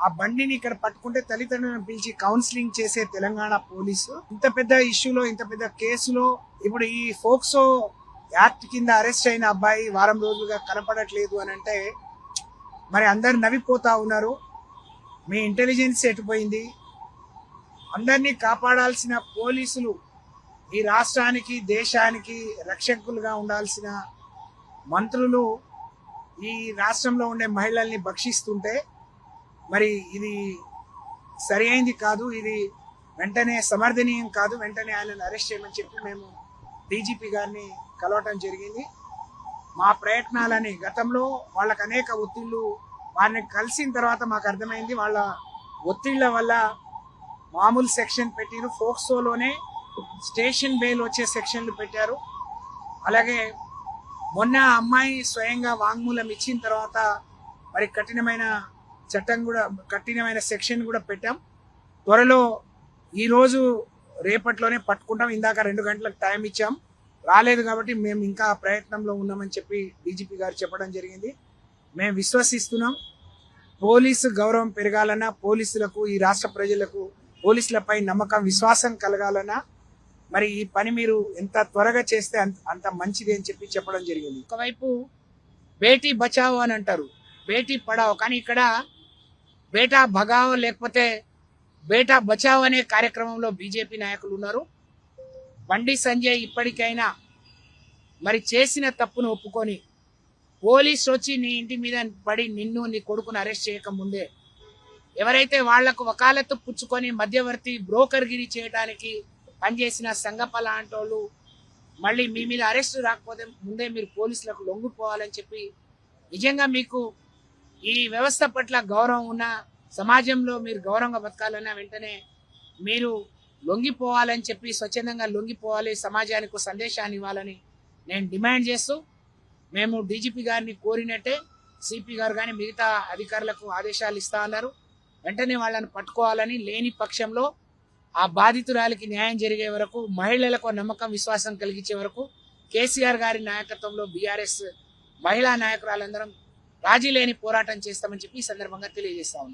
ఆ బండిని ఇక్కడ పట్టుకుంటే తల్లిదండ్రులను పిలిచి కౌన్సిలింగ్ చేసే తెలంగాణ పోలీసు ఇంత పెద్ద ఇష్యూలో, ఇంత పెద్ద కేసులో ఇప్పుడు ఈ ఫోక్సో యాక్ట్ కింద అరెస్ట్ అయిన అబ్బాయి వారం రోజులుగా కనపడట్లేదు అని అంటే మరి అందరు నవ్విపోతా ఉన్నారు. మీ ఇంటెలిజెన్స్ ఎటుపోయింది? అందరినీ కాపాడాల్సిన పోలీసులు, ఈ రాష్ట్రానికి దేశానికి రక్షకులుగా ఉండాల్సిన మంత్రులు ఈ రాష్ట్రంలో ఉండే మహిళల్ని భక్షిస్తుంటే మరి ఇది సరి అయింది కాదు. ఇది వెంటనే సమర్థనీయం కాదు. వెంటనే ఆయనను అరెస్ట్ చేయమని చెప్పి మేము డీజీపీ గారిని కలవటం జరిగింది. మా ప్రయత్నాలని గతంలో వాళ్ళకి అనేక ఒత్తిళ్లు, వారిని కలిసిన తర్వాత మాకు అర్థమైంది వాళ్ళ ఒత్తిళ్ల వల్ల మామూలు సెక్షన్ పెట్టారు, ఫోక్సోలోనే స్టేషన్ బెయిల్ వచ్చే సెక్షన్లు పెట్టారు. అలాగే మొన్న అమ్మాయి స్వయంగా వాంగ్మూలం ఇచ్చిన తర్వాత మరి కఠినమైన చట్టం కూడా, కఠినమైన సెక్షన్ కూడా పెట్టాం. త్వరలో ఈరోజు రేపట్లోనే పట్టుకుంటాం. ఇందాక 2 గంటలకు టైం ఇచ్చాం, రాలేదు కాబట్టి మేము ఇంకా ప్రయత్నంలో ఉన్నామని చెప్పి డీజీపీ గారు చెప్పడం జరిగింది. మేము విశ్వసిస్తున్నాం పోలీసు గౌరవం పెరగాలన్నా, పోలీసులకు, ఈ రాష్ట్ర ప్రజలకు పోలీసులపై నమ్మకం, విశ్వాసం కలగాలన్నా మరి ఈ పని మీరు ఎంత త్వరగా చేస్తే అంత మంచిది అని చెప్పి చెప్పడం జరిగింది. ఒకవైపు బేటీ బచావో అని అంటారు, బేటీ పడావో, కానీ ఇక్కడ బేటా భగావో లేకపోతే బేటా బచావో అనే కార్యక్రమంలో బీజేపీ నాయకులు ఉన్నారు. బండి సంజయ్ ఇప్పటికైనా మరి చేసిన తప్పును ఒప్పుకొని పోలీసు వచ్చి నీ ఇంటి మీద పడి నిన్ను, నీ కొడుకును అరెస్ట్ చేయకముందే ఎవరైతే వాళ్లకు వకాలత్తు పుచ్చుకొని మధ్యవర్తి బ్రోకర్గిరి చేయడానికి పనిచేసిన సంగప్ప లాంటి వాళ్ళు మళ్ళీ మీ మీద అరెస్ట్ రాకపోతే ముందే మీరు పోలీసులకు లొంగిపోవాలని చెప్పి, నిజంగా మీకు ఈ వ్యవస్థ పట్ల గౌరవం ఉన్న, సమాజంలో మీరు గౌరవంగా బతకాలన్నా వెంటనే మీరు లొంగిపోవాలని చెప్పి, స్వచ్ఛందంగా లొంగిపోవాలి, సమాజానికి సందేశాన్ని ఇవ్వాలని నేను డిమాండ్ చేస్తూ, మేము డీజీపీ గారిని కోరినట్టే సిపి గారు కానీ మిగతా అధికారులకు ఆదేశాలు ఇస్తా ఉన్నారు. వెంటనే వాళ్ళని పట్టుకోవాలని, లేని పక్షంలో ఆ బాధితురాలికి న్యాయం జరిగే వరకు, మహిళలకు నమ్మకం, విశ్వాసం కలిగించే వరకు కేసీఆర్ గారి నాయకత్వంలో బీఆర్ఎస్ మహిళా నాయకురాలందరం రాజీ లేని పోరాటం చేస్తామని చెప్పి ఈ సందర్భంగా తెలియజేస్తా ఉన్నాం.